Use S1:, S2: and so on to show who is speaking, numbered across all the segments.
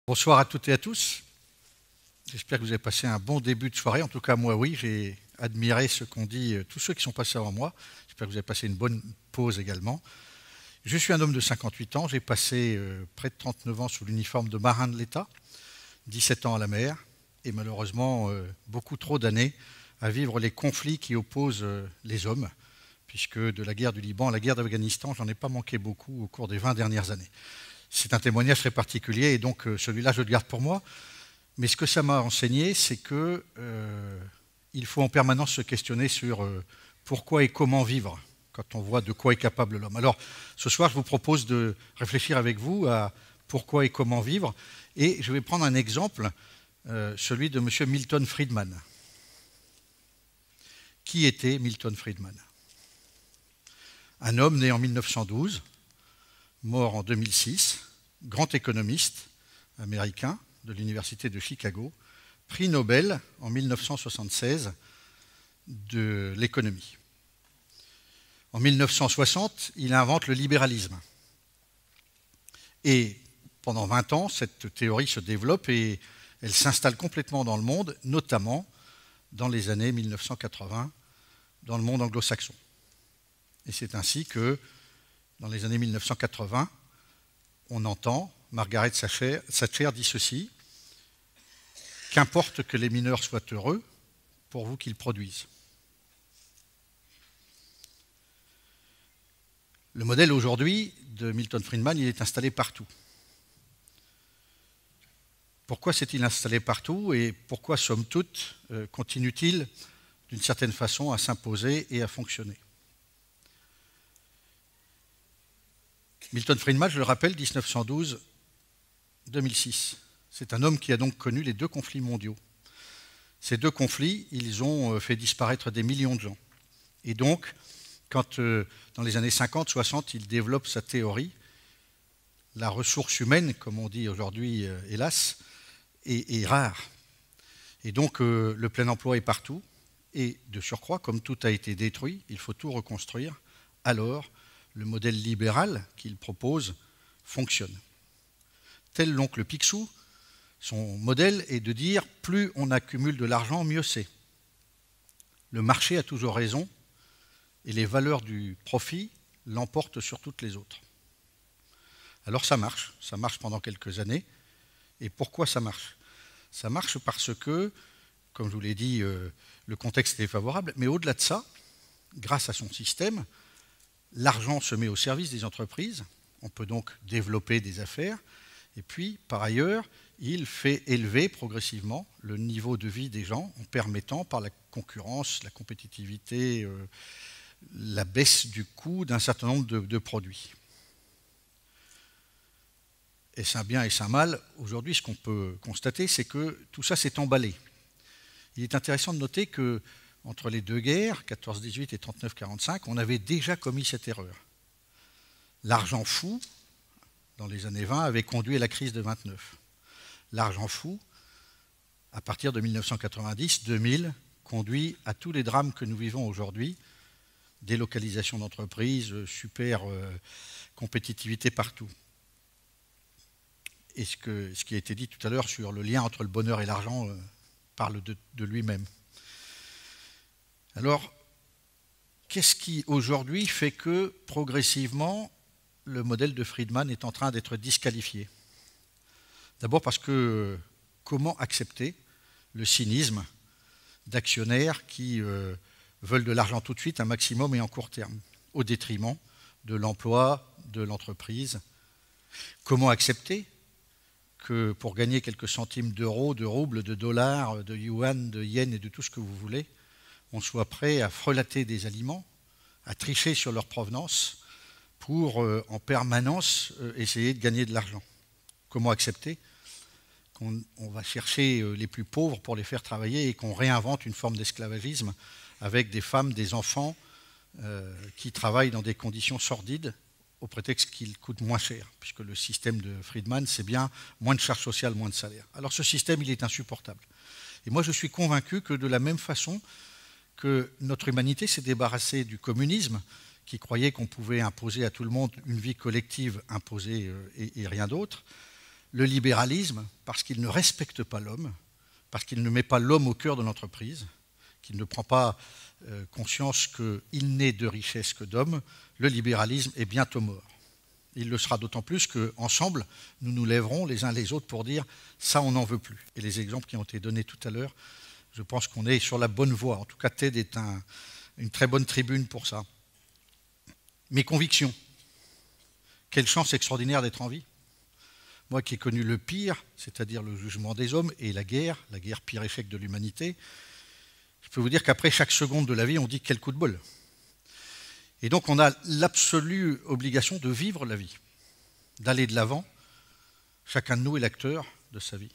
S1: Bonsoir à toutes et à tous. J'espère que vous avez passé un bon début de soirée. En tout cas, moi, oui, j'ai admiré ce qu'ont dit tous ceux qui sont passés avant moi. J'espère que vous avez passé une bonne pause également. Je suis un homme de 58 ans. J'ai passé près de 39 ans sous l'uniforme de marin de l'État, 17 ans à la mer, et malheureusement, beaucoup trop d'années à vivre les conflits qui opposent les hommes, puisque de la guerre du Liban à la guerre d'Afghanistan, j'en ai pas manqué beaucoup au cours des 20 dernières années. C'est un témoignage très particulier et donc celui-là, je le garde pour moi. Mais ce que ça m'a enseigné, c'est qu'il faut en permanence se questionner sur pourquoi et comment vivre quand on voit de quoi est capable l'homme. Alors, ce soir, je vous propose de réfléchir avec vous à pourquoi et comment vivre. Et je vais prendre un exemple, celui de M. Milton Friedman. Qui était Milton Friedman? Un homme né en 1912, mort en 2006, grand économiste américain de l'Université de Chicago, prix Nobel en 1976 de l'économie. En 1960, il invente le libéralisme. Et pendant 20 ans, cette théorie se développe et elle s'installe complètement dans le monde, notamment dans les années 1980, dans le monde anglo-saxon. Et c'est ainsi que, dans les années 1980, on entend Margaret Thatcher dit ceci: « Qu'importe que les mineurs soient heureux, pourvu qu'ils produisent. » Le modèle aujourd'hui de Milton Friedman, il est installé partout. Pourquoi s'est-il installé partout et pourquoi, somme toute, continue-t-il d'une certaine façon à s'imposer et à fonctionner? Milton Friedman, je le rappelle, 1912-2006. C'est un homme qui a donc connu les deux conflits mondiaux. Ces deux conflits, ils ont fait disparaître des millions de gens. Et donc, quand dans les années 50-60, il développe sa théorie, la ressource humaine, comme on dit aujourd'hui, hélas, est rare. Et donc, le plein emploi est partout. Et de surcroît, comme tout a été détruit, il faut tout reconstruire. Alors, le modèle libéral qu'il propose fonctionne. Tel l'oncle Picsou, son modèle est de dire plus on accumule de l'argent, mieux c'est. Le marché a toujours raison et les valeurs du profit l'emportent sur toutes les autres. Alors ça marche pendant quelques années. Et pourquoi ça marche? Ça marche parce que, comme je vous l'ai dit, le contexte est favorable, mais au-delà de ça, grâce à son système, l'argent se met au service des entreprises, on peut donc développer des affaires, et puis, par ailleurs, il fait élever progressivement le niveau de vie des gens en permettant, par la concurrence, la compétitivité, la baisse du coût d'un certain nombre de produits. Est-ce un bien, est-ce un mal? Aujourd'hui, ce qu'on peut constater, c'est que tout ça s'est emballé. Il est intéressant de noter que entre les deux guerres, 14-18 et 39-45, on avait déjà commis cette erreur. L'argent fou, dans les années 20, avait conduit à la crise de 29. L'argent fou, à partir de 1990-2000, conduit à tous les drames que nous vivons aujourd'hui, délocalisation d'entreprises, super compétitivité partout. Et ce qui a été dit tout à l'heure sur le lien entre le bonheur et l'argent parle de lui-même. Alors, qu'est-ce qui aujourd'hui fait que progressivement le modèle de Friedman est en train d'être disqualifié? D'abord parce que comment accepter le cynisme d'actionnaires qui veulent de l'argent tout de suite, un maximum et en court terme, au détriment de l'emploi, de l'entreprise? Comment accepter que pour gagner quelques centimes d'euros, de roubles, de dollars, de yuan, de yens et de tout ce que vous voulez, on soit prêt à frelater des aliments, à tricher sur leur provenance pour en permanence essayer de gagner de l'argent? Comment accepter qu'on va chercher les plus pauvres pour les faire travailler et qu'on réinvente une forme d'esclavagisme avec des femmes, des enfants qui travaillent dans des conditions sordides au prétexte qu'ils coûtent moins cher, puisque le système de Friedman, c'est bien moins de charges sociales, moins de salaire. Alors ce système, il est insupportable. Et moi, je suis convaincu que de la même façon que notre humanité s'est débarrassée du communisme, qui croyait qu'on pouvait imposer à tout le monde une vie collective imposée et rien d'autre, le libéralisme, parce qu'il ne respecte pas l'homme, parce qu'il ne met pas l'homme au cœur de l'entreprise, qu'il ne prend pas conscience qu'il n'est de richesse que d'homme, le libéralisme est bientôt mort. Il le sera d'autant plus qu'ensemble, nous nous lèverons les uns les autres pour dire « ça, on n'en veut plus ». Et les exemples qui ont été donnés tout à l'heure, je pense qu'on est sur la bonne voie. En tout cas, TED est une très bonne tribune pour ça. Mes convictions. Quelle chance extraordinaire d'être en vie. Moi qui ai connu le pire, c'est-à-dire le jugement des hommes et la guerre pire échec de l'humanité, je peux vous dire qu'après chaque seconde de la vie, on dit quel coup de bol. Et donc on a l'absolue obligation de vivre la vie, d'aller de l'avant. Chacun de nous est l'acteur de sa vie.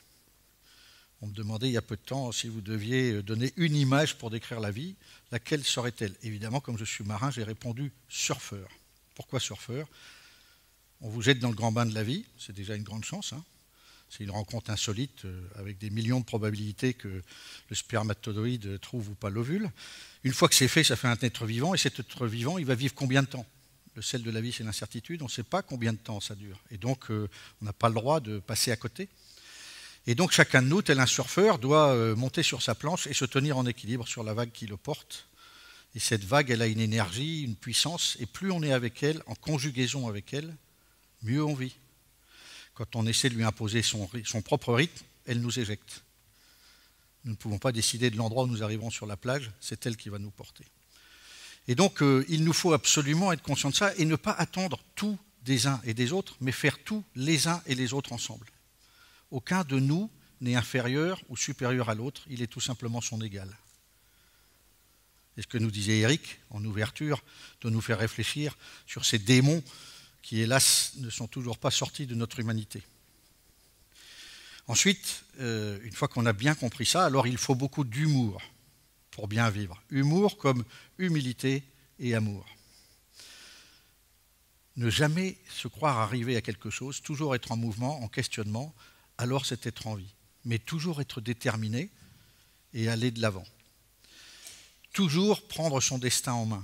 S1: On me demandait il y a peu de temps si vous deviez donner une image pour décrire la vie, laquelle serait-elle? Évidemment, comme je suis marin, j'ai répondu surfeur. Pourquoi surfeur? On vous jette dans le grand bain de la vie, c'est déjà une grande chance. Hein. C'est une rencontre insolite avec des millions de probabilités que le spermatozoïde trouve ou pas l'ovule. Une fois que c'est fait, ça fait un être vivant, et cet être vivant, il va vivre combien de temps? Le sel de la vie, c'est l'incertitude, on ne sait pas combien de temps ça dure. Et donc, on n'a pas le droit de passer à côté. Et donc, chacun de nous, tel un surfeur, doit monter sur sa planche et se tenir en équilibre sur la vague qui le porte. Et cette vague, elle a une énergie, une puissance, et plus on est avec elle, en conjugaison avec elle, mieux on vit. Quand on essaie de lui imposer son propre rythme, elle nous éjecte. Nous ne pouvons pas décider de l'endroit où nous arriverons sur la plage, c'est elle qui va nous porter. Et donc, il nous faut absolument être conscients de ça et ne pas attendre tout des uns et des autres, mais faire tout les uns et les autres ensemble. Aucun de nous n'est inférieur ou supérieur à l'autre, il est tout simplement son égal. Et ce que nous disait Eric en ouverture, de nous faire réfléchir sur ces démons qui, hélas, ne sont toujours pas sortis de notre humanité. Ensuite, une fois qu'on a bien compris ça, alors il faut beaucoup d'humour pour bien vivre. Humour comme humilité et amour. Ne jamais se croire arriver à quelque chose, toujours être en mouvement, en questionnement, alors c'est être en vie. Mais toujours être déterminé et aller de l'avant. Toujours prendre son destin en main.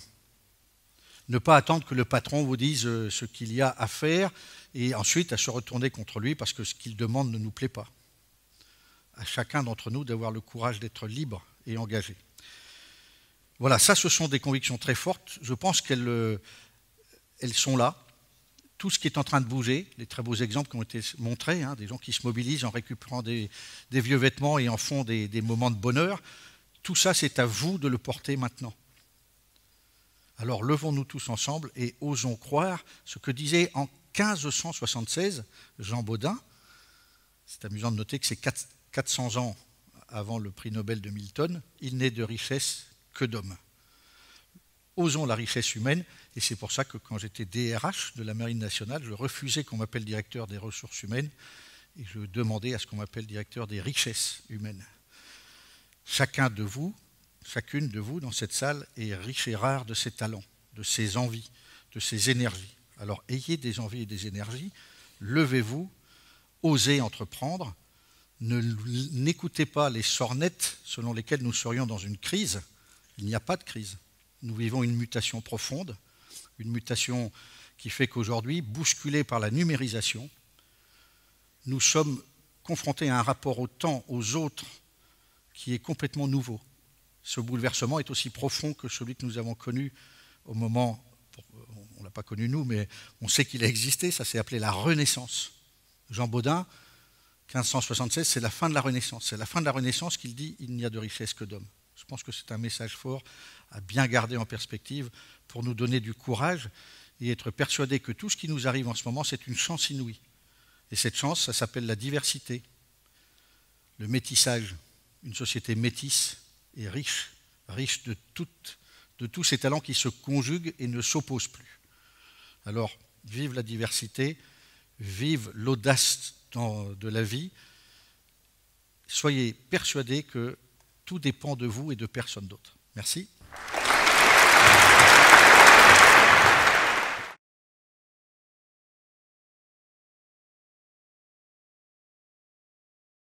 S1: Ne pas attendre que le patron vous dise ce qu'il y a à faire et ensuite à se retourner contre lui parce que ce qu'il demande ne nous plaît pas. À chacun d'entre nous d'avoir le courage d'être libre et engagé. Voilà, ça ce sont des convictions très fortes. Je pense qu'elles sont là. Tout ce qui est en train de bouger, les très beaux exemples qui ont été montrés, hein, des gens qui se mobilisent en récupérant des vieux vêtements et en font des moments de bonheur, tout ça c'est à vous de le porter maintenant. Alors levons-nous tous ensemble et osons croire ce que disait en 1576 Jean Bodin. C'est amusant de noter que c'est 400 ans avant le prix Nobel de Milton. Il n'est de richesse que d'hommes. Osons la richesse humaine, et c'est pour ça que quand j'étais DRH de la Marine nationale, je refusais qu'on m'appelle directeur des ressources humaines et je demandais à ce qu'on m'appelle directeur des richesses humaines. Chacun de vous, chacune de vous dans cette salle est riche et rare de ses talents, de ses envies, de ses énergies. Alors ayez des envies et des énergies, levez-vous, osez entreprendre, n'écoutez pas les sornettes selon lesquelles nous serions dans une crise. Il n'y a pas de crise. Nous vivons une mutation profonde, une mutation qui fait qu'aujourd'hui, bousculés par la numérisation, nous sommes confrontés à un rapport au temps, aux autres, qui est complètement nouveau. Ce bouleversement est aussi profond que celui que nous avons connu au moment, on ne l'a pas connu nous, mais on sait qu'il a existé, ça s'est appelé la Renaissance. Jean Bodin, 1576, c'est la fin de la Renaissance. C'est la fin de la Renaissance qu'il dit « il n'y a de richesse que d'hommes ». Je pense que c'est un message fort à bien garder en perspective pour nous donner du courage et être persuadé que tout ce qui nous arrive en ce moment, c'est une chance inouïe. Et cette chance, ça s'appelle la diversité, le métissage, une société métisse et riche, riche de tous ces talents qui se conjuguent et ne s'opposent plus. Alors, vive la diversité, vive l'audace de la vie. Soyez persuadés que tout dépend de vous et de personne d'autre. Merci.